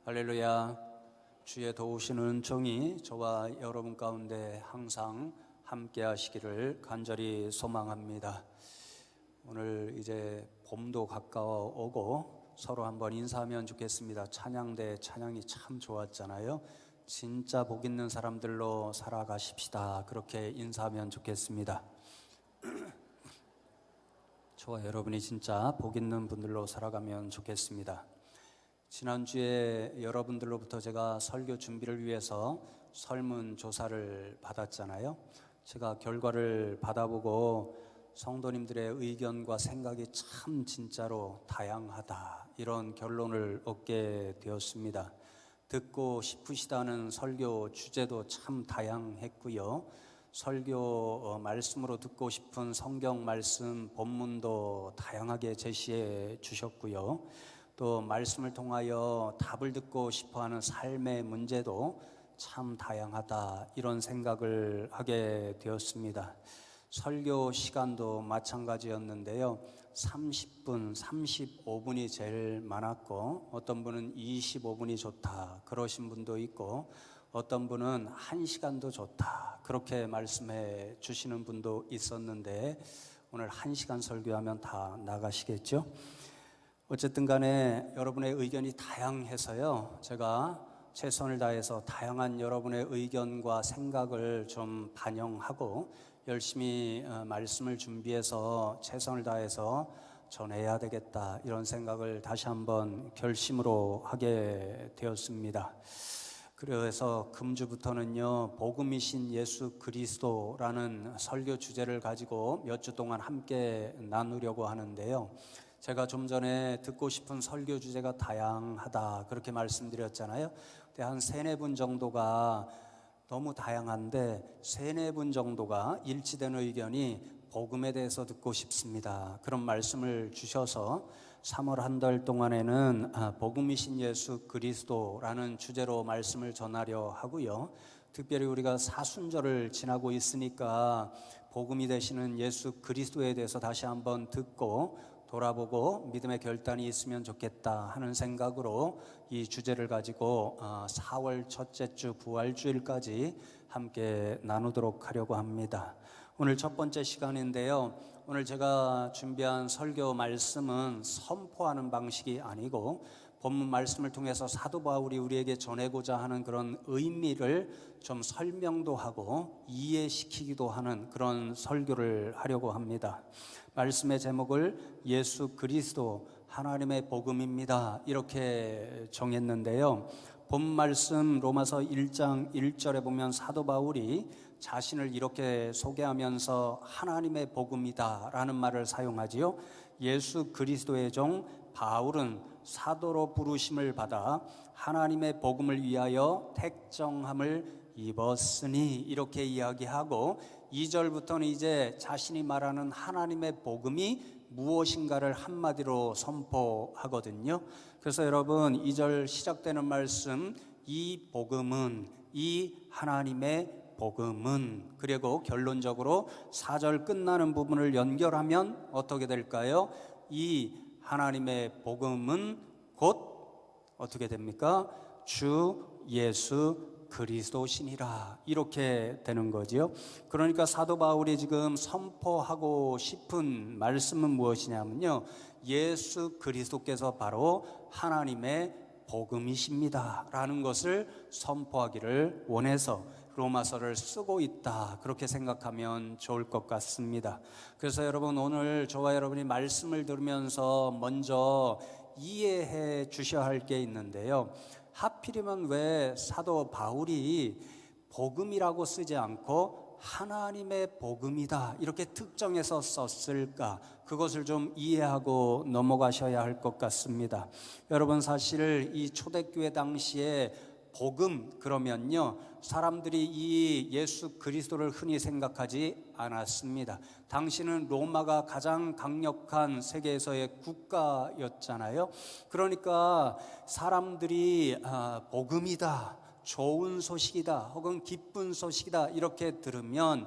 할렐루야. 주의 도우시는 정이 저와 여러분 가운데 항상 함께 하시기를 간절히 소망합니다. 오늘 이제 봄도 가까워 오고 서로 한번 인사하면 좋겠습니다. 찬양대 찬양이 참 좋았잖아요. 진짜 복 있는 사람들로 살아가십시다. 그렇게 인사하면 좋겠습니다. 저와 여러분이 진짜 복 있는 분들로 살아가면 좋겠습니다. 지난주에 여러분들로부터 제가 설교 준비를 위해서 설문조사를 받았잖아요. 제가 결과를 받아보고 성도님들의 의견과 생각이 참 진짜로 다양하다, 이런 결론을 얻게 되었습니다. 듣고 싶으시다는 설교 주제도 참 다양했고요. 설교 말씀으로 듣고 싶은 성경 말씀 본문도 다양하게 제시해 주셨고요. 또 말씀을 통하여 답을 듣고 싶어하는 삶의 문제도 참 다양하다, 이런 생각을 하게 되었습니다. 설교 시간도 마찬가지였는데요. 30분, 35분이 제일 많았고, 어떤 분은 25분이 좋다 그러신 분도 있고, 어떤 분은 1시간도 좋다 그렇게 말씀해 주시는 분도 있었는데, 오늘 1시간 설교하면 다 나가시겠죠? 어쨌든 간에 여러분의 의견이 다양해서요, 제가 최선을 다해서 다양한 여러분의 의견과 생각을 좀 반영하고 열심히 말씀을 준비해서 최선을 다해서 전해야 되겠다, 이런 생각을 다시 한번 결심으로 하게 되었습니다. 그래서 금주부터는요, 복음이신 예수 그리스도라는 설교 주제를 가지고 몇 주 동안 함께 나누려고 하는데요. 제가 좀 전에 듣고 싶은 설교 주제가 다양하다 그렇게 말씀드렸잖아요. 근데 한 3-4분 정도가 너무 다양한데 3-4분 정도가 일치되는 의견이 복음에 대해서 듣고 싶습니다, 그런 말씀을 주셔서 3월 한 달 동안에는 복음이신 예수 그리스도라는 주제로 말씀을 전하려 하고요. 특별히 우리가 사순절을 지나고 있으니까 복음이 되시는 예수 그리스도에 대해서 다시 한번 듣고 돌아보고 믿음의 결단이 있으면 좋겠다 하는 생각으로 이 주제를 가지고 4월 첫째 주 부활주일까지 함께 나누도록 하려고 합니다. 오늘 첫 번째 시간인데요, 오늘 제가 준비한 설교 말씀은 선포하는 방식이 아니고 본문 말씀을 통해서 사도 바울이 우리에게 전하고자 하는 그런 의미를 좀 설명도 하고 이해시키기도 하는 그런 설교를 하려고 합니다. 말씀의 제목을 예수 그리스도 하나님의 복음입니다, 이렇게 정했는데요. 본 말씀 로마서 1장 1절에 보면 사도 바울이 자신을 이렇게 소개하면서 하나님의 복음이다 라는 말을 사용하지요. 예수 그리스도의 종 바울은 사도로 부르심을 받아 하나님의 복음을 위하여 택정함을 입었으니, 이렇게 이야기하고 2절부터는 이제 자신이 말하는 하나님의 복음이 무엇인가를 한마디로 선포하거든요. 그래서 여러분 2절 시작되는 말씀, 이 복음은, 이 하나님의 복음은, 그리고 결론적으로 4절 끝나는 부분을 연결하면 어떻게 될까요? 이 하나님의 복음은 곧 어떻게 됩니까? 주 예수 그리스도시니라, 이렇게 되는 거지요. 그러니까 사도 바울이 지금 선포하고 싶은 말씀은 무엇이냐면요, 예수 그리스도께서 바로 하나님의 복음이십니다 라는 것을 선포하기를 원해서 로마서를 쓰고 있다, 그렇게 생각하면 좋을 것 같습니다. 그래서 여러분, 오늘 저와 여러분이 말씀을 들으면서 먼저 이해해 주셔야 할 게 있는데요, 하필이면 왜 사도 바울이 복음이라고 쓰지 않고 하나님의 복음이다 이렇게 특정해서 썼을까? 그것을 좀 이해하고 넘어가셔야 할 것 같습니다. 여러분, 사실 이 초대교회 당시에 복음 그러면요, 사람들이 이 예수 그리스도를 흔히 생각하지 않았습니다. 당시는 로마가 가장 강력한 세계에서의 국가였잖아요. 그러니까 사람들이 복음이다, 좋은 소식이다, 혹은 기쁜 소식이다 이렇게 들으면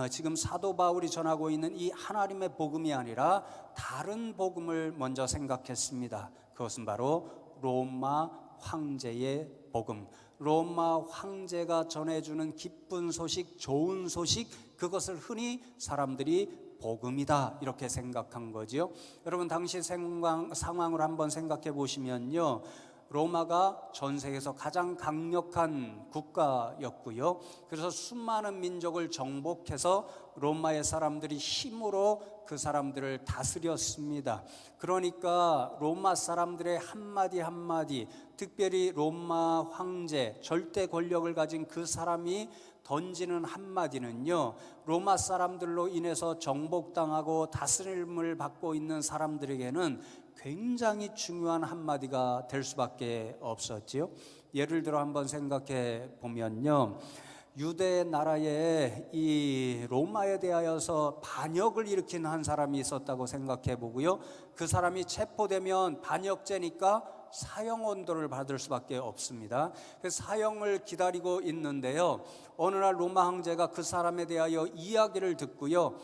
지금 사도 바울이 전하고 있는 이 하나님의 복음이 아니라 다른 복음을 먼저 생각했습니다. 그것은 바로 로마 황제의 복음, 로마 황제가 전해주는 기쁜 소식, 좋은 소식, 그것을 흔히 사람들이 복음이다 이렇게 생각한 거지요. 여러분 당시 상황을 한번 생각해 보시면요, 로마가 전 세계에서 가장 강력한 국가였고요. 그래서 수많은 민족을 정복해서 로마의 사람들이 힘으로 그 사람들을 다스렸습니다. 그러니까 로마 사람들의 한마디 한마디, 특별히 로마 황제, 절대 권력을 가진 그 사람이 던지는 한마디는요, 로마 사람들로 인해서 정복당하고 다스림을 받고 있는 사람들에게는 굉장히 중요한 한마디가 될 수밖에 없었지요. 예를 들어 한번 생각해 보면요, 유대 나라에 이 로마에 대하여서 반역을 일으킨 한 사람이 있었다고 생각해 보고요, 그 사람이 체포되면 반역죄니까 사형 언도를 받을 수밖에 없습니다. 그래서 사형을 기다리고 있는데요, 어느 날 로마 황제가 그 사람에 대하여 이야기를 듣고요,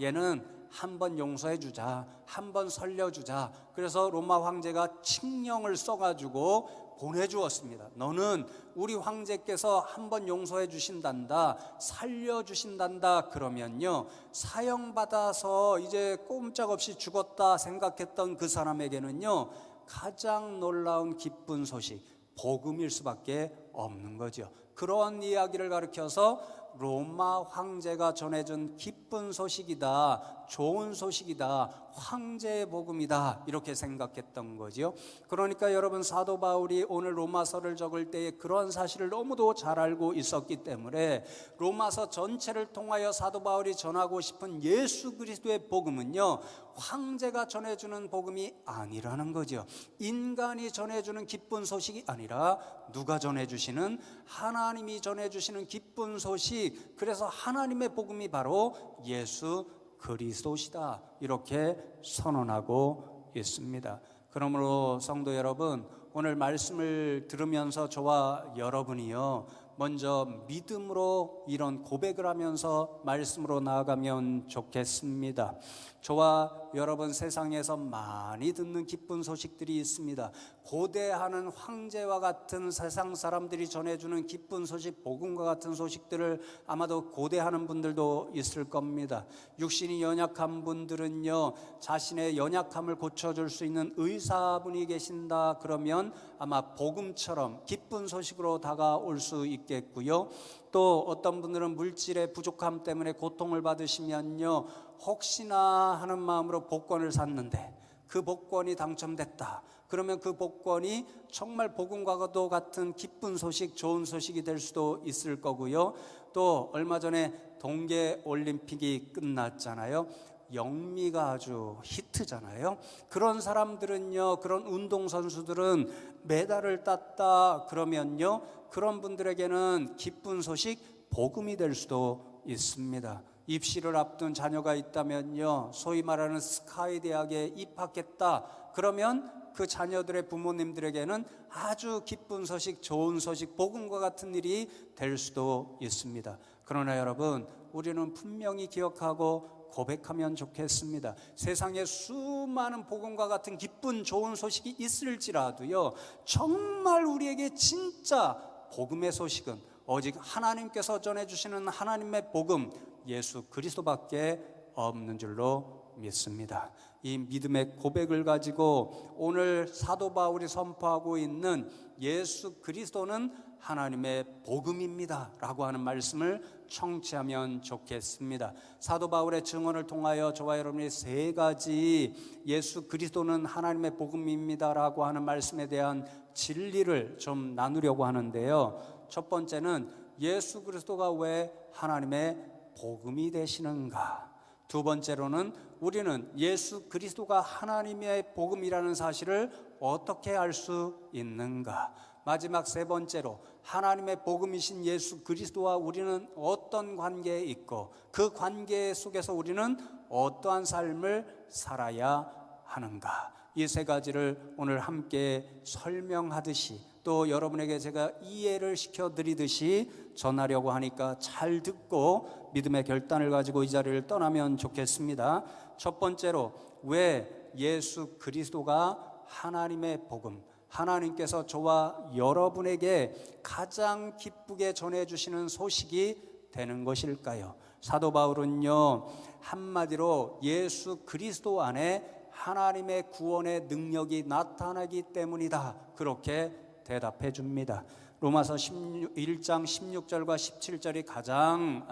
얘는 한번 용서해 주자, 한번 살려주자. 그래서 로마 황제가 칙령을 써가지고 보내주었습니다. 너는 우리 황제께서 한번 용서해 주신단다, 살려주신단다 그러면요, 사형받아서 이제 꼼짝없이 죽었다 생각했던 그 사람에게는요, 가장 놀라운 기쁜 소식, 복음일 수밖에 없는 거죠. 그런 이야기를 가리켜서 로마 황제가 전해준 기쁜 소식이다, 좋은 소식이다, 황제의 복음이다 이렇게 생각했던 거죠. 그러니까 여러분, 사도 바울이 오늘 로마서를 적을 때에 그런 사실을 너무도 잘 알고 있었기 때문에 로마서 전체를 통하여 사도 바울이 전하고 싶은 예수 그리스도의 복음은요, 황제가 전해주는 복음이 아니라는 거죠. 인간이 전해주는 기쁜 소식이 아니라 누가 전해주시는, 하나님이 전해주시는 기쁜 소식, 그래서 하나님의 복음이 바로 예수 그리스도시다 이렇게 선언하고 있습니다. 그러므로 성도 여러분, 오늘 말씀을 들으면서 저와 여러분이요, 먼저 믿음으로 이런 고백을 하면서 말씀으로 나아가면 좋겠습니다. 저와 여러분, 세상에서 많이 듣는 기쁜 소식들이 있습니다. 고대하는 황제와 같은 세상 사람들이 전해주는 기쁜 소식, 복음과 같은 소식들을 아마도 고대하는 분들도 있을 겁니다. 육신이 연약한 분들은요, 자신의 연약함을 고쳐줄 수 있는 의사분이 계신다 그러면 아마 복음처럼 기쁜 소식으로 다가올 수 있겠고요. 또 어떤 분들은 물질의 부족함 때문에 고통을 받으시면요, 혹시나 하는 마음으로 복권을 샀는데 그 복권이 당첨됐다 그러면 그 복권이 정말 복음과도 같은 기쁜 소식, 좋은 소식이 될 수도 있을 거고요. 또 얼마 전에 동계올림픽이 끝났잖아요. 영미가 아주 히트잖아요. 그런 사람들은요, 그런 운동선수들은 메달을 땄다 그러면요, 그런 분들에게는 기쁜 소식, 복음이 될 수도 있습니다. 입시를 앞둔 자녀가 있다면요, 소위 말하는 스카이 대학에 입학했다 그러면 그 자녀들의 부모님들에게는 아주 기쁜 소식, 좋은 소식, 복음과 같은 일이 될 수도 있습니다. 그러나 여러분, 우리는 분명히 기억하고 고백하면 좋겠습니다. 세상에 수많은 복음과 같은 기쁜 좋은 소식이 있을지라도요, 정말 우리에게 진짜 복음의 소식은 오직 하나님께서 전해주시는 하나님의 복음, 예수 그리스도밖에 없는 줄로 믿습니다. 이 믿음의 고백을 가지고 오늘 사도 바울이 선포하고 있는 예수 그리스도는 하나님의 복음입니다 라고 하는 말씀을 청취하면 좋겠습니다. 사도 바울의 증언을 통하여 저와 여러분이 세 가지 예수 그리스도는 하나님의 복음입니다 라고 하는 말씀에 대한 진리를 좀 나누려고 하는데요, 첫 번째는 예수 그리스도가 왜 하나님의 복음이 되시는가, 두 번째로는 우리는 예수 그리스도가 하나님의 복음이라는 사실을 어떻게 알 수 있는가, 마지막 세 번째로 하나님의 복음이신 예수 그리스도와 우리는 어떤 관계에 있고 그 관계 속에서 우리는 어떠한 삶을 살아야 하는가, 이 세 가지를 오늘 함께 설명하듯이 또 여러분에게 제가 이해를 시켜드리듯이 전하려고 하니까 잘 듣고 믿음의 결단을 가지고 이 자리를 떠나면 좋겠습니다. 첫 번째로, 왜 예수 그리스도가 하나님의 복음, 하나님께서 저와 여러분에게 가장 기쁘게 전해주시는 소식이 되는 것일까요? 사도 바울은요, 한마디로 예수 그리스도 안에 하나님의 구원의 능력이 나타나기 때문이다, 그렇게 대답해 줍니다. 로마서 1장 16절과 17절이 가장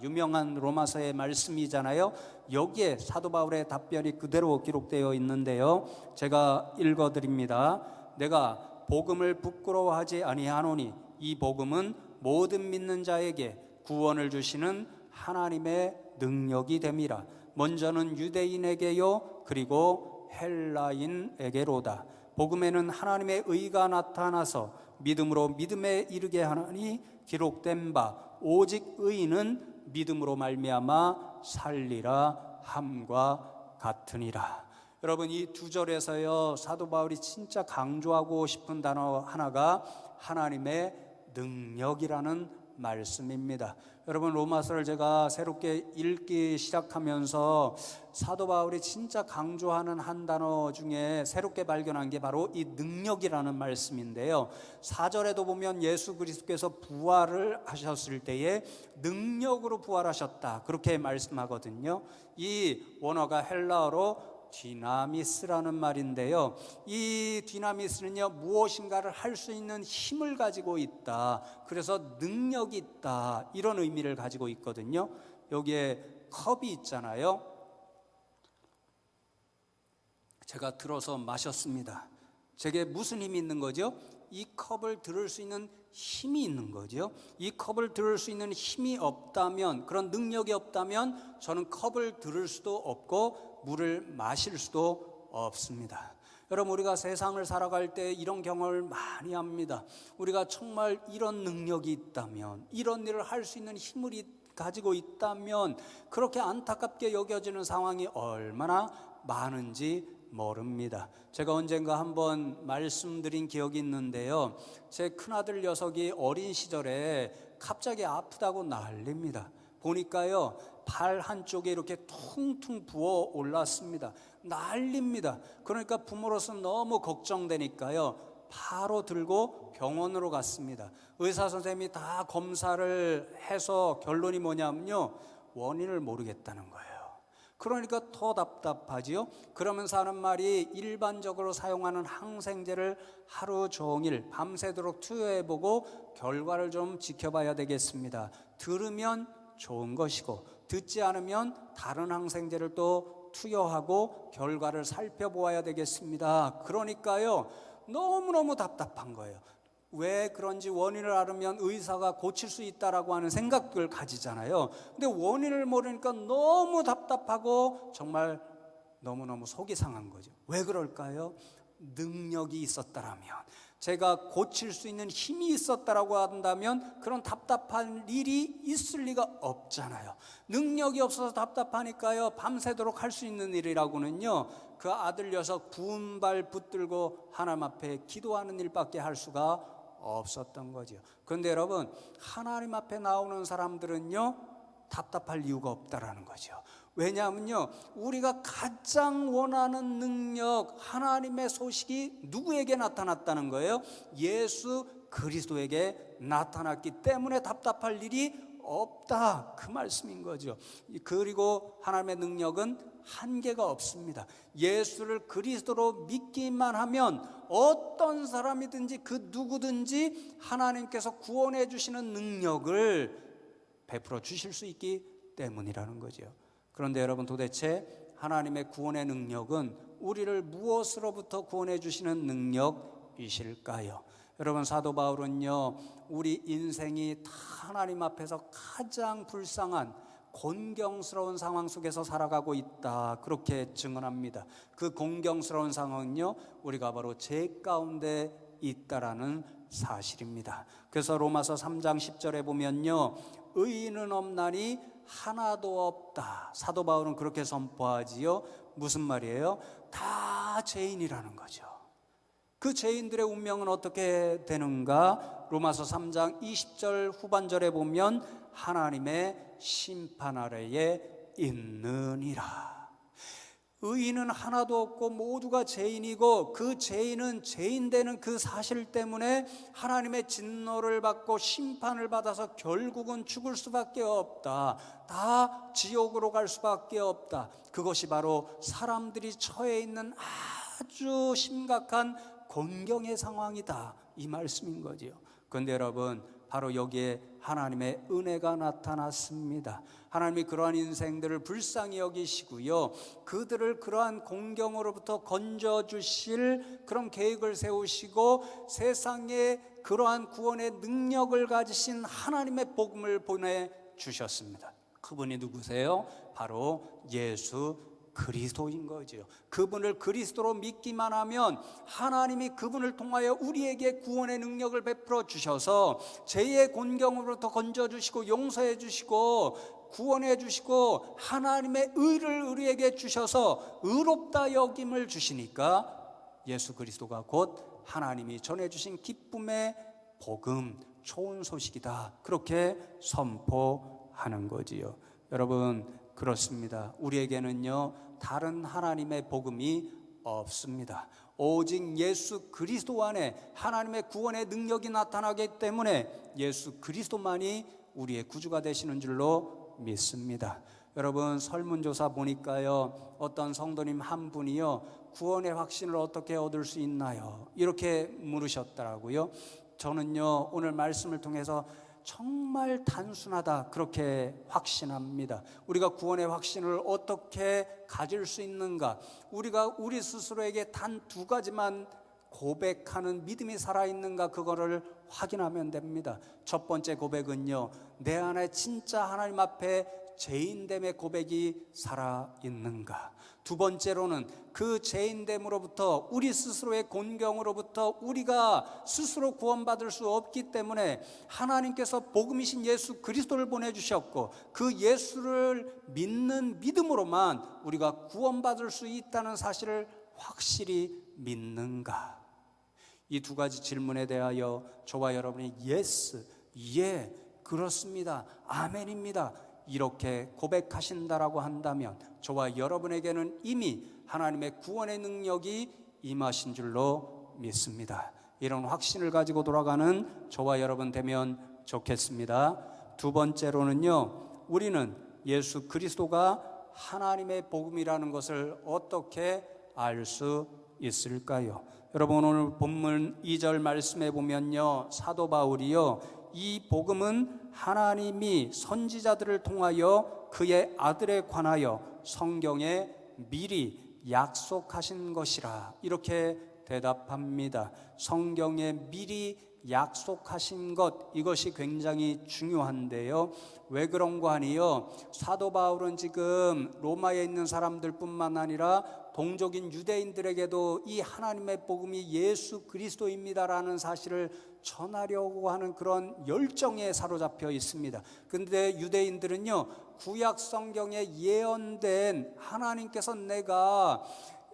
유명한 로마서의 말씀이잖아요. 여기에 사도 바울의 답변이 그대로 기록되어 있는데요, 제가 읽어드립니다. 내가 복음을 부끄러워하지 아니하노니 이 복음은 모든 믿는 자에게 구원을 주시는 하나님의 능력이 됨이라. 먼저는 유대인에게요 그리고 헬라인에게로다. 복음에는 하나님의 의가 나타나서 믿음으로 믿음에 이르게 하나니 기록된 바 오직 의인은 믿음으로 말미암아 살리라 함과 같으니라. 여러분, 이 두 절에서요 사도 바울이 진짜 강조하고 싶은 단어 하나가 하나님의 능력이라는 말씀입니다. 여러분, 로마서를 제가 새롭게 읽기 시작하면서 사도 바울이 진짜 강조하는 한 단어 중에 새롭게 발견한 게 바로 이 능력이라는 말씀인데요, 4절에도 보면 예수 그리스도께서 부활을 하셨을 때에 능력으로 부활하셨다, 그렇게 말씀하거든요. 이 원어가 헬라어로 디나미스라는 말인데요, 이 디나미스는요 무엇인가를 할 수 있는 힘을 가지고 있다, 그래서 능력이 있다, 이런 의미를 가지고 있거든요. 여기에 컵이 있잖아요. 제가 들어서 마셨습니다. 제게 무슨 힘이 있는 거죠? 이 컵을 들을 수 있는 힘이 있는 거죠. 이 컵을 들을 수 있는 힘이 없다면, 그런 능력이 없다면 저는 컵을 들을 수도 없고 물을 마실 수도 없습니다. 여러분, 우리가 세상을 살아갈 때 이런 경험을 많이 합니다. 우리가 정말 이런 능력이 있다면, 이런 일을 할 수 있는 힘을 가지고 있다면 그렇게 안타깝게 여겨지는 상황이 얼마나 많은지 모릅니다. 제가 언젠가 한번 말씀드린 기억이 있는데요, 제 큰아들 녀석이 어린 시절에 갑자기 아프다고 난립니다. 보니까요 발 한쪽에 이렇게 퉁퉁 부어 올랐습니다. 난립니다. 그러니까 부모로서 너무 걱정되니까요 바로 들고 병원으로 갔습니다. 의사 선생님이 다 검사를 해서 결론이 뭐냐면요, 원인을 모르겠다는 거예요. 그러니까 더 답답하지요. 그러면서 하는 말이, 일반적으로 사용하는 항생제를 하루 종일 밤새도록 투여해보고 결과를 좀 지켜봐야 되겠습니다. 들으면 좋은 것이고 듣지 않으면 다른 항생제를 또 투여하고 결과를 살펴보아야 되겠습니다. 그러니까요 너무너무 답답한 거예요. 왜 그런지 원인을 알으면 의사가 고칠 수 있다라고 하는 생각을 가지잖아요. 근데 원인을 모르니까 너무 답답하고 정말 너무너무 속이 상한 거죠. 왜 그럴까요? 능력이 있었다라면, 제가 고칠 수 있는 힘이 있었다라고 한다면 그런 답답한 일이 있을 리가 없잖아요. 능력이 없어서 답답하니까요 밤새도록 할 수 있는 일이라고는요 그 아들 녀석 부은 발 붙들고 하나님 앞에 기도하는 일밖에 할 수가 없었던 거죠. 그런데 여러분, 하나님 앞에 나오는 사람들은요 답답할 이유가 없다라는 거죠. 왜냐하면요 우리가 가장 원하는 능력, 하나님의 소식이 누구에게 나타났다는 거예요? 예수 그리스도에게 나타났기 때문에 답답할 일이 없다, 그 말씀인 거죠. 그리고 하나님의 능력은 한계가 없습니다. 예수를 그리스도로 믿기만 하면 어떤 사람이든지 그 누구든지 하나님께서 구원해 주시는 능력을 베풀어 주실 수 있기 때문이라는 거죠. 그런데 여러분, 도대체 하나님의 구원의 능력은 우리를 무엇으로부터 구원해 주시는 능력이실까요? 여러분, 사도 바울은요 우리 인생이 다 하나님 앞에서 가장 불쌍한 곤경스러운 상황 속에서 살아가고 있다, 그렇게 증언합니다. 그 곤경스러운 상황은요 우리가 바로 죄 가운데 있다라는 사실입니다. 그래서 로마서 3장 10절에 보면요 의인은 없나니 하나도 없다, 사도 바울은 그렇게 선포하지요. 무슨 말이에요? 다 죄인이라는 거죠. 그 죄인들의 운명은 어떻게 되는가? 로마서 3장 20절 후반절에 보면 하나님의 심판 아래에 있느니라. 의인은 하나도 없고 모두가 죄인이고 그 죄인은 죄인되는 그 사실 때문에 하나님의 진노를 받고 심판을 받아서 결국은 죽을 수밖에 없다. 다 지옥으로 갈 수밖에 없다. 그것이 바로 사람들이 처해 있는 아주 심각한 곤경의 상황이다, 이 말씀인 거지요. 그런데 여러분, 바로 여기에 하나님의 은혜가 나타났습니다. 하나님이 그러한 인생들을 불쌍히 여기시고요, 그들을 그러한 공경으로부터 건져주실 그런 계획을 세우시고 세상에 그러한 구원의 능력을 가지신 하나님의 복음을 보내주셨습니다. 그분이 누구세요? 바로 예수 그리스도인 거지요. 그분을 그리스도로 믿기만 하면 하나님이 그분을 통하여 우리에게 구원의 능력을 베풀어 주셔서 죄의 곤경으로부터 건져주시고 용서해 주시고 구원해 주시고 하나님의 의를 우리에게 주셔서 의롭다 여김을 주시니까 예수 그리스도가 곧 하나님이 전해주신 기쁨의 복음, 좋은 소식이다, 그렇게 선포하는 거지요. 여러분, 그렇습니다. 우리에게는요, 다른 하나님의 복음이 없습니다. 오직 예수 그리스도 안에 하나님의 구원의 능력이 나타나기 때문에 예수 그리스도만이 우리의 구주가 되시는 줄로 믿습니다. 여러분, 설문조사 보니까요, 어떤 성도님 한 분이요, 구원의 확신을 어떻게 얻을 수 있나요? 이렇게 물으셨더라고요. 저는요, 오늘 말씀을 통해서 정말 단순하다, 그렇게 확신합니다. 우리가 구원의 확신을 어떻게 가질 수 있는가? 우리가 우리 스스로에게 단 두 가지만 고백하는 믿음이 살아있는가, 그거를 확인하면 됩니다. 첫 번째 고백은요, 내 안에 진짜 하나님 앞에 죄인됨의 고백이 살아있는가. 두 번째로는 그 죄인됨으로부터, 우리 스스로의 곤경으로부터 우리가 스스로 구원받을 수 없기 때문에 하나님께서 복음이신 예수 그리스도를 보내주셨고 그 예수를 믿는 믿음으로만 우리가 구원받을 수 있다는 사실을 확실히 믿는가. 이 두 가지 질문에 대하여 저와 여러분이 예스, 예, 그렇습니다, 아멘입니다, 이렇게 고백하신다라고 한다면 저와 여러분에게는 이미 하나님의 구원의 능력이 임하신 줄로 믿습니다. 이런 확신을 가지고 돌아가는 저와 여러분 되면 좋겠습니다. 두 번째로는요, 우리는 예수 그리스도가 하나님의 복음이라는 것을 어떻게 알 수 있을까요? 여러분, 오늘 본문 2절 말씀에 보면요, 사도 바울이요, 이 복음은 하나님이 선지자들을 통하여 그의 아들에 관하여 성경에 미리 약속하신 것이라, 이렇게 대답합니다. 성경에 미리 약속하신 것, 이것이 굉장히 중요한데요. 왜 그런가 하니요, 사도 바울은 지금 로마에 있는 사람들뿐만 아니라 동족인 유대인들에게도 이 하나님의 복음이 예수 그리스도입니다라는 사실을 전하려고 하는 그런 열정에 사로잡혀 있습니다. 그런데 유대인들은요, 구약 성경에 예언된 하나님께서 내가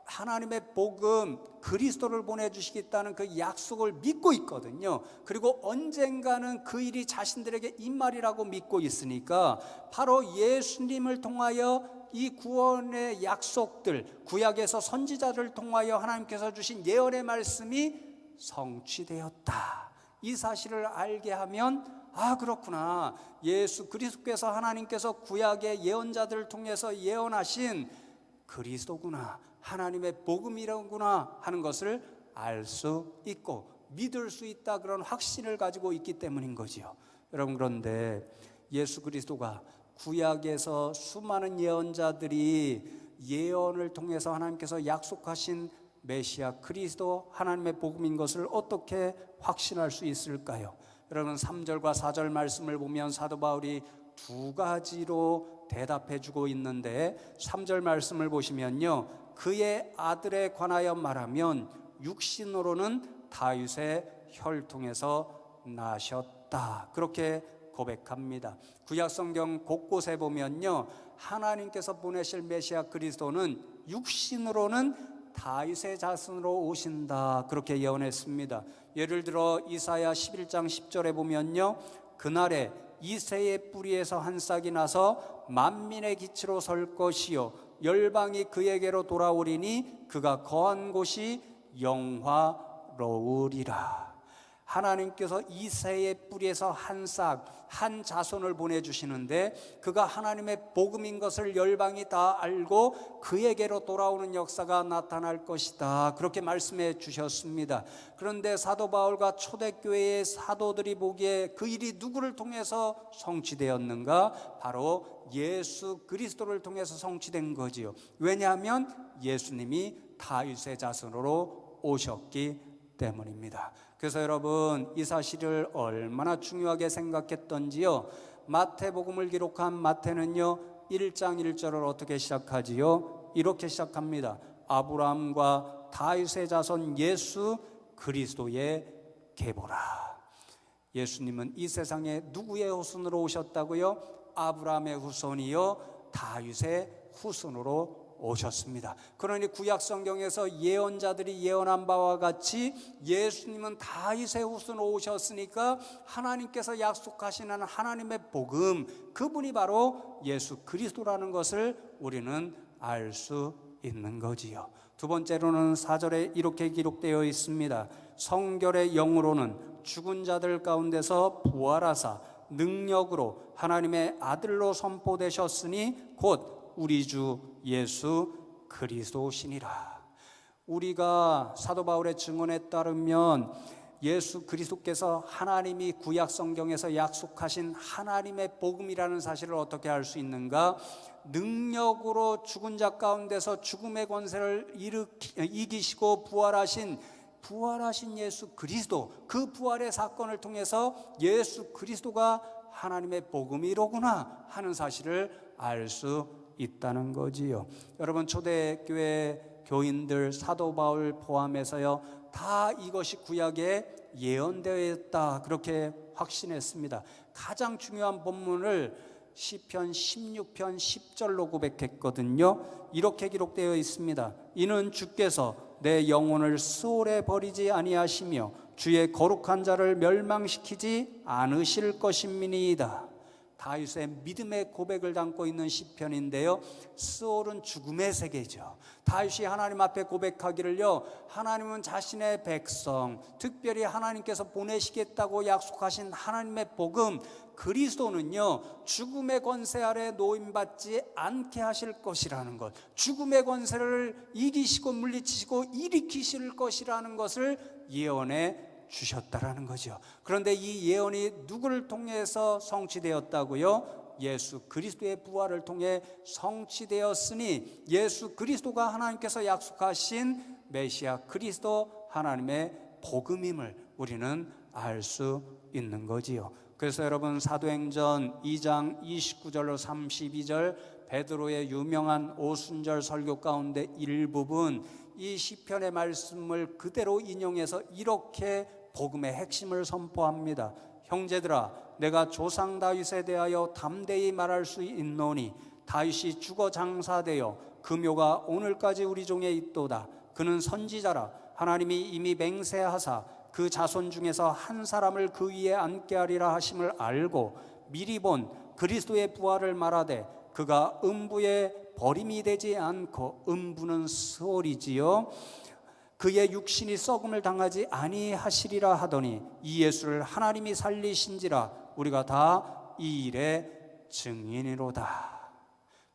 하나님의 복음 그리스도를 보내주시겠다는 그 약속을 믿고 있거든요. 그리고 언젠가는 그 일이 자신들에게 임말이라고 믿고 있으니까 바로 예수님을 통하여 이 구원의 약속들, 구약에서 선지자를 통하여 하나님께서 주신 예언의 말씀이 성취되었다, 이 사실을 알게 하면, 아, 그렇구나, 예수 그리스도께서 하나님께서 구약의 예언자들을 통해서 예언하신 그리스도구나, 하나님의 복음이라구나 하는 것을 알 수 있고 믿을 수 있다, 그런 확신을 가지고 있기 때문인 거지요. 여러분, 그런데 예수 그리스도가 구약에서 수많은 예언자들이 예언을 통해서 하나님께서 약속하신 메시아 그리스도 하나님의 복음인 것을 어떻게 확신할 수 있을까요? 여러분, 3절과 4절 말씀을 보면 사도 바울이 두 가지로 대답해 주고 있는데, 3절 말씀을 보시면요, 그의 아들에 관하여 말하면 육신으로는 다윗의 혈통에서 나셨다, 그렇게 고백합니다. 구약 성경 곳곳에 보면요, 하나님께서 보내실 메시아 그리스도는 육신으로는 다윗의 자손으로 오신다, 그렇게 예언했습니다. 예를 들어 이사야 11장 10절에 보면요, 그날에 이새의 뿌리에서 한 싹이 나서 만민의 기치로 설 것이요 열방이 그에게로 돌아오리니 그가 거한 곳이 영화로우리라. 하나님께서 이새의 뿌리에서 한 싹, 한 자손을 보내주시는데 그가 하나님의 복음인 것을 열방이 다 알고 그에게로 돌아오는 역사가 나타날 것이다, 그렇게 말씀해 주셨습니다. 그런데 사도 바울과 초대교회의 사도들이 보기에 그 일이 누구를 통해서 성취되었는가? 바로 예수 그리스도를 통해서 성취된 거지요. 왜냐하면 예수님이 다윗의 자손으로 오셨기 때문입니다. 그래서 여러분, 이 사실을 얼마나 중요하게 생각했던지요. 마태복음을 기록한 마태는요 1장 1절을 어떻게 시작하지요? 이렇게 시작합니다. 아브라함과 다윗의 자손 예수 그리스도의 계보라. 예수님은 이 세상에 누구의 후손으로 오셨다고요? 아브라함의 후손이요 다윗의 후손으로 오셨습니다. 그러니 구약 성경에서 예언자들이 예언한 바와 같이 예수님은 다윗의 후손으로 오셨으니까 하나님께서 약속하시는 하나님의 복음, 그분이 바로 예수 그리스도라는 것을 우리는 알 수 있는 거지요. 두 번째로는 4절에 이렇게 기록되어 있습니다. 성결의 영으로는 죽은 자들 가운데서 부활하사 능력으로 하나님의 아들로 선포되셨으니 곧 우리 주 예수 그리스도시니라. 우리가 사도 바울의 증언에 따르면 예수 그리스도께서 하나님이 구약 성경에서 약속하신 하나님의 복음이라는 사실을 어떻게 알 수 있는가? 능력으로 죽은 자 가운데서 죽음의 권세를 이기시고 부활하신 예수 그리스도, 그 부활의 사건을 통해서 예수 그리스도가 하나님의 복음이로구나 하는 사실을 알 수 있다는 거지요. 여러분, 초대교회 교인들 사도 바울 포함해서요 다 이것이 구약에 예언되어 있다, 그렇게 확신했습니다. 가장 중요한 본문을 시편 16편 10절로 고백했거든요. 이렇게 기록되어 있습니다. 이는 주께서 내 영혼을 수월에 버리지 아니하시며 주의 거룩한 자를 멸망시키지 않으실 것임이니이다. 다윗의 믿음의 고백을 담고 있는 시편인데요, 스올은 죽음의 세계죠. 다윗이 하나님 앞에 고백하기를요, 하나님은 자신의 백성, 특별히 하나님께서 보내시겠다고 약속하신 하나님의 복음 그리스도는요 죽음의 권세 아래 노임받지 않게 하실 것이라는 것, 죽음의 권세를 이기시고 물리치시고 일으키실 것이라는 것을 예언해 주셨다라는 거죠. 그런데 이 예언이 누구를 통해서 성취되었다고요? 예수 그리스도의 부활을 통해 성취되었으니 예수 그리스도가 하나님께서 약속하신 메시아 그리스도, 하나님의 복음임을 우리는 알 수 있는 거지요. 그래서 여러분, 사도행전 2장 29절로 32절 베드로의 유명한 오순절 설교 가운데 일부분 이 시편의 말씀을 그대로 인용해서 이렇게 복음의 핵심을 선포합니다. 형제들아, 내가 조상 다윗에 대하여 담대히 말할 수 있노니 다윗이 죽어 장사되어 그 묘가 오늘까지 우리 중에 있도다. 그는 선지자라. 하나님이 이미 맹세하사 그 자손 중에서 한 사람을 그 위에 앉게 하리라 하심을 알고 미리 본 그리스도의 부활을 말하되 그가 음부에 버림이 되지 않고, 음부는 스올이지요, 그의 육신이 썩음을 당하지 아니하시리라 하더니 이 예수를 하나님이 살리신지라 우리가 다 이 일의 증인이로다.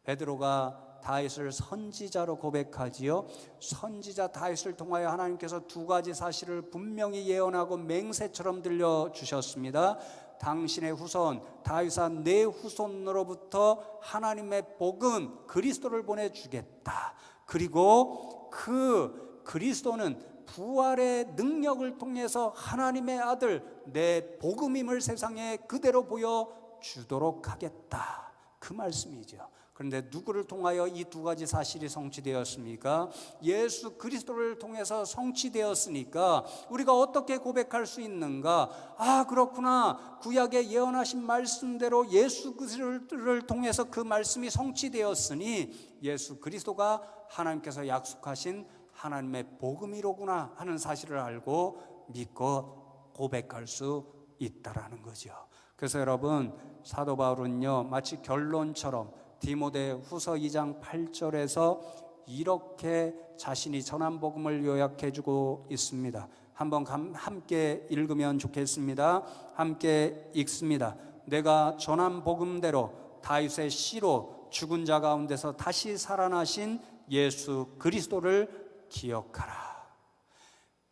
베드로가 다윗을 선지자로 고백하지요. 선지자 다윗을 통하여 하나님께서 두 가지 사실을 분명히 예언하고 맹세처럼 들려주셨습니다. 당신의 후손 다윗아, 내 후손으로부터 하나님의 복음 그리스도를 보내주겠다. 그리고 그 그리스도는 부활의 능력을 통해서 하나님의 아들, 내 복음임을 세상에 그대로 보여주도록 하겠다, 그 말씀이죠. 그런데 누구를 통하여 이 두 가지 사실이 성취되었습니까? 예수 그리스도를 통해서 성취되었으니까 우리가 어떻게 고백할 수 있는가? 아, 그렇구나, 구약에 예언하신 말씀대로 예수 그리스도를 통해서 그 말씀이 성취되었으니 예수 그리스도가 하나님께서 약속하신 하나님의 복음이로구나 하는 사실을 알고 믿고 고백할 수 있다라는 거죠. 그래서 여러분, 사도 바울은요 마치 결론처럼 디모데 후서 2장 8절에서 이렇게 자신이 전한 복음을 요약해 주고 있습니다. 한번 함께 읽으면 좋겠습니다. 함께 읽습니다. 내가 전한 복음대로 다윗의 씨로 죽은 자 가운데서 다시 살아나신 예수 그리스도를 기억하라.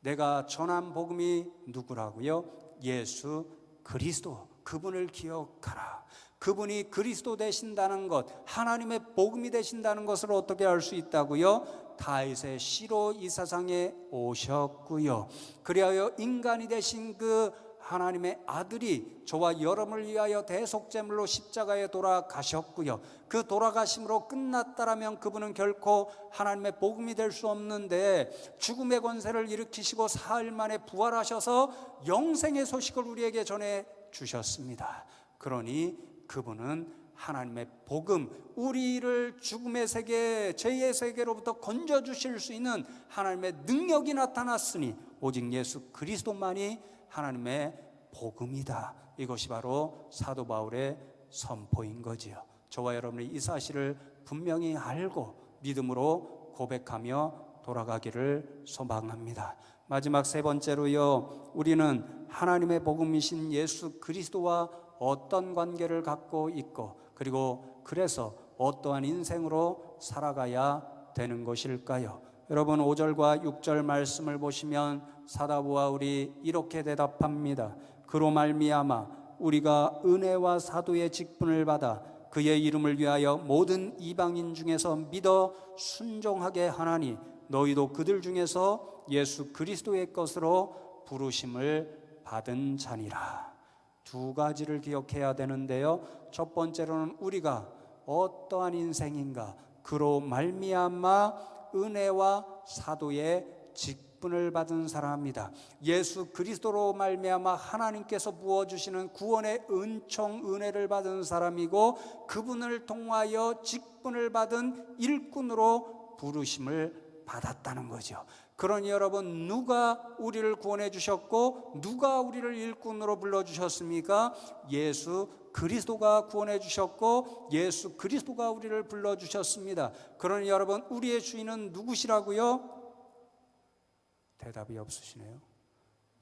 내가 전한 복음이 누구라고요? 예수 그리스도, 그분을 기억하라. 그분이 그리스도 되신다는 것, 하나님의 복음이 되신다는 것을 어떻게 알 수 있다고요? 다윗의 씨로 이 세상에 오셨고요. 그리하여 인간이 되신 그 하나님의 아들이 저와 여러분을 위하여 대속제물로 십자가에 돌아가셨고요. 그 돌아가심으로 끝났다라면 그분은 결코 하나님의 복음이 될 수 없는데, 죽음의 권세를 일으키시고 사흘 만에 부활하셔서 영생의 소식을 우리에게 전해 주셨습니다. 그러니 그분은 하나님의 복음, 우리를 죽음의 세계, 죄의 세계로부터 건져주실 수 있는 하나님의 능력이 나타났으니 오직 예수 그리스도만이 하나님의 복음이다. 이것이 바로 사도 바울의 선포인 거지요. 저와 여러분이 이 사실을 분명히 알고 믿음으로 고백하며 돌아가기를 소망합니다. 마지막 세 번째로요, 우리는 하나님의 복음이신 예수 그리스도와 어떤 관계를 갖고 있고, 그리고 그래서 어떠한 인생으로 살아가야 되는 것일까요? 여러분 5절과 6절 말씀을 보시면 사도 바울이 이렇게 대답합니다. 그로 말미암아 우리가 은혜와 사도의 직분을 받아 그의 이름을 위하여 모든 이방인 중에서 믿어 순종하게 하나니 너희도 그들 중에서 예수 그리스도의 것으로 부르심을 받은 자니라. 두 가지를 기억해야 되는데요, 첫 번째로는 우리가 어떠한 인생인가, 그로 말미암아 은혜와 사도의 직분을 받은 사람이다. 예수 그리스도로 말미암아 하나님께서 부어주시는 구원의 은총, 은혜를 받은 사람이고, 그분을 통하여 직분을 받은 일꾼으로 부르심을 받았다는 거죠. 그러니 여러분, 누가 우리를 구원해 주셨고 누가 우리를 일꾼으로 불러주셨습니까? 예수 그리스도가 구원해 주셨고 예수 그리스도가 우리를 불러주셨습니다. 그러니 여러분, 우리의 주인은 누구시라고요? 대답이 없으시네요.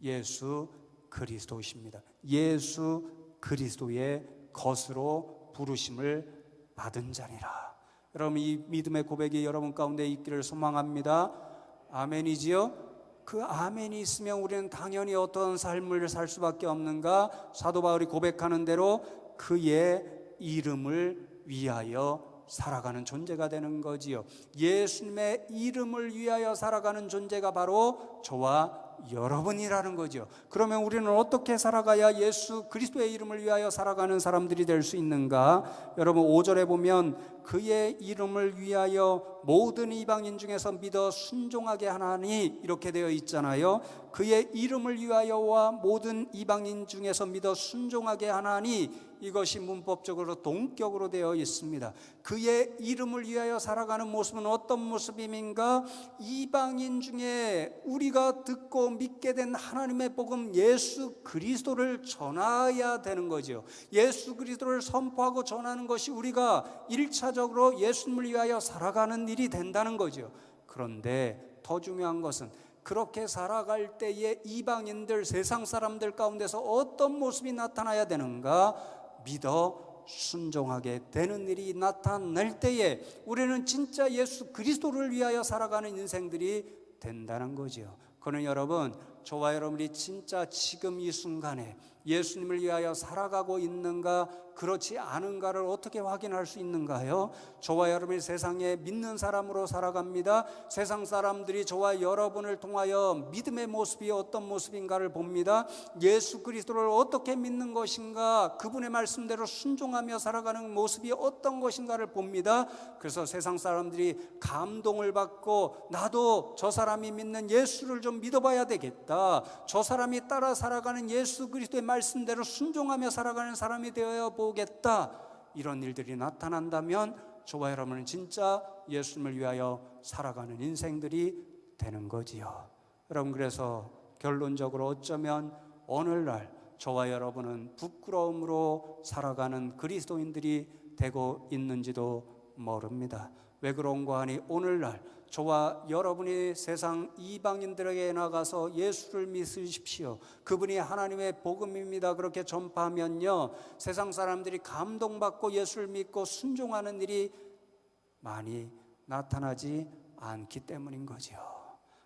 예수 그리스도이십니다. 예수 그리스도의 것으로 부르심을 받은 자니라. 여러분, 이 믿음의 고백이 여러분 가운데 있기를 소망합니다. 아멘이지요? 그 아멘이 있으면 우리는 당연히 어떤 삶을 살 수밖에 없는가? 사도 바울이 고백하는 대로 그의 이름을 위하여 살아가는 존재가 되는 거지요. 예수님의 이름을 위하여 살아가는 존재가 바로 저와 여러분이라는 거죠. 그러면 우리는 어떻게 살아가야 예수 그리스도의 이름을 위하여 살아가는 사람들이 될 수 있는가? 여러분 5절에 보면 그의 이름을 위하여 모든 이방인 중에서 믿어 순종하게 하나니 이렇게 되어 있잖아요. 그의 이름을 위하여와 모든 이방인 중에서 믿어 순종하게 하나니, 이것이 문법적으로 동격으로 되어 있습니다. 그의 이름을 위하여 살아가는 모습은 어떤 모습임인가? 이방인 중에 우리가 듣고 믿게 된 하나님의 복음 예수 그리스도를 전해야 되는 거죠. 예수 그리스도를 선포하고 전하는 것이 우리가 1차적으로 예수님을 위하여 살아가는 일이 된다는 거죠. 그런데 더 중요한 것은 그렇게 살아갈 때에 이방인들, 세상 사람들 가운데서 어떤 모습이 나타나야 되는가? 믿어 순종하게 되는 일이 나타날 때에 우리는 진짜 예수 그리스도를 위하여 살아가는 인생들이 된다는 거죠. 그러나 여러분, 저와 여러분이 진짜 지금 이 순간에 예수님을 위하여 살아가고 있는가, 그렇지 않은가를 어떻게 확인할 수 있는가요? 저와 여러분이 세상에 믿는 사람으로 살아갑니다. 세상 사람들이 저와 여러분을 통하여 믿음의 모습이 어떤 모습인가를 봅니다. 예수 그리스도를 어떻게 믿는 것인가, 그분의 말씀대로 순종하며 살아가는 모습이 어떤 것인가를 봅니다. 그래서 세상 사람들이 감동을 받고 나도 저 사람이 믿는 예수를 좀 믿어봐야 되겠다, 저 사람이 따라 살아가는 예수 그리스도의 말씀대로 순종하며 살아가는 사람이 되어 보겠다, 이런 일들이 나타난다면 저와 여러분은 진짜 예수님을 위하여 살아가는 인생들이 되는 거지요. 여러분, 그래서 결론적으로 어쩌면 오늘날 저와 여러분은 부끄러움으로 살아가는 그리스도인들이 되고 있는지도 모릅니다. 왜 그런가 하니 오늘날 저와 여러분이 세상 이방인들에게 나가서 예수를 믿으십시오, 그분이 하나님의 복음입니다, 그렇게 전파하면요, 세상 사람들이 감동받고 예수를 믿고 순종하는 일이 많이 나타나지 않기 때문인 거죠.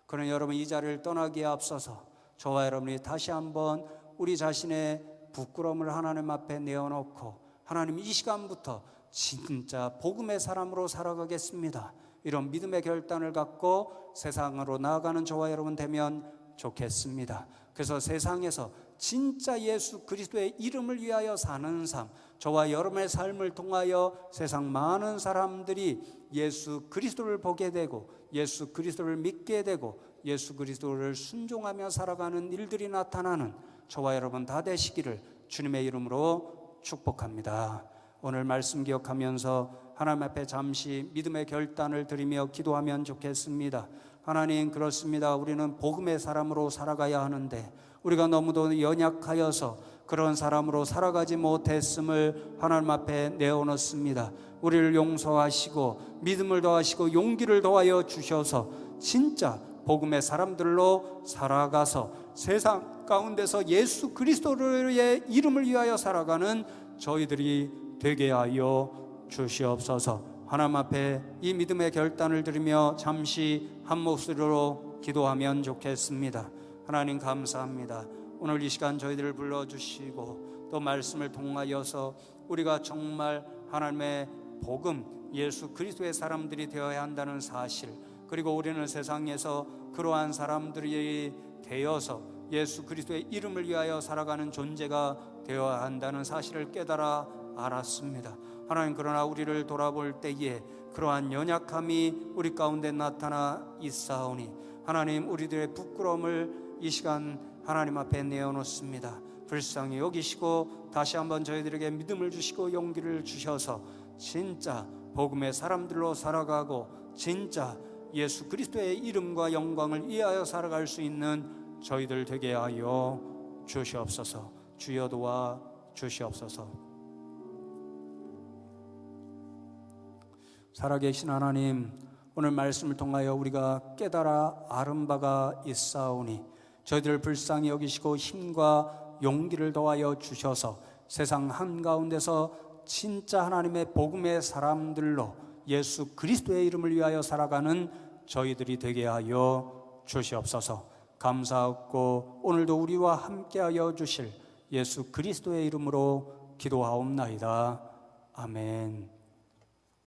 그러나 여러분, 이 자리를 떠나기에 앞서서 저와 여러분이 다시 한번 우리 자신의 부끄러움을 하나님 앞에 내어놓고, 하나님, 이 시간부터 진짜 복음의 사람으로 살아가겠습니다, 이런 믿음의 결단을 갖고 세상으로 나아가는 저와 여러분 되면 좋겠습니다. 그래서 세상에서 진짜 예수 그리스도의 이름을 위하여 사는 삶, 저와 여러분의 삶을 통하여 세상 많은 사람들이 예수 그리스도를 보게 되고 예수 그리스도를 믿게 되고 예수 그리스도를 순종하며 살아가는 일들이 나타나는 저와 여러분 다 되시기를 주님의 이름으로 축복합니다. 오늘 말씀 기억하면서 하나님 앞에 잠시 믿음의 결단을 드리며 기도하면 좋겠습니다. 하나님, 그렇습니다. 우리는 복음의 사람으로 살아가야 하는데 우리가 너무도 연약하여서 그런 사람으로 살아가지 못했음을 하나님 앞에 내어놓습니다. 우리를 용서하시고 믿음을 더하시고 용기를 더하여 주셔서 진짜 복음의 사람들로 살아가서 세상 가운데서 예수 그리스도의 이름을 위하여 살아가는 저희들이 되게 하여 주시옵소서. 하나님 앞에 이 믿음의 결단을 드리며 잠시 한 목소리로 기도하면 좋겠습니다. 하나님, 감사합니다. 오늘 이 시간 저희들을 불러주시고 또 말씀을 통하여서 우리가 정말 하나님의 복음, 예수 그리스도의 사람들이 되어야 한다는 사실, 그리고 우리는 세상에서 그러한 사람들이 되어서 예수 그리스도의 이름을 위하여 살아가는 존재가 되어야 한다는 사실을 깨달아 알았습니다. 하나님, 그러나 우리를 돌아볼 때에 그러한 연약함이 우리 가운데 나타나 있사오니 하나님, 우리들의 부끄러움을 이 시간 하나님 앞에 내어놓습니다. 불쌍히 여기시고 다시 한번 저희들에게 믿음을 주시고 용기를 주셔서 진짜 복음의 사람들로 살아가고 진짜 예수 그리스도의 이름과 영광을 위하여 살아갈 수 있는 저희들 되게 하여 주시옵소서. 주여 도와 주시옵소서. 살아계신 하나님, 오늘 말씀을 통하여 우리가 깨달아 아는 바가 있사오니 저희들을 불쌍히 여기시고 힘과 용기를 더하여 주셔서 세상 한가운데서 진짜 하나님의 복음의 사람들로 예수 그리스도의 이름을 위하여 살아가는 저희들이 되게 하여 주시옵소서. 감사하고 오늘도 우리와 함께하여 주실 예수 그리스도의 이름으로 기도하옵나이다. 아멘.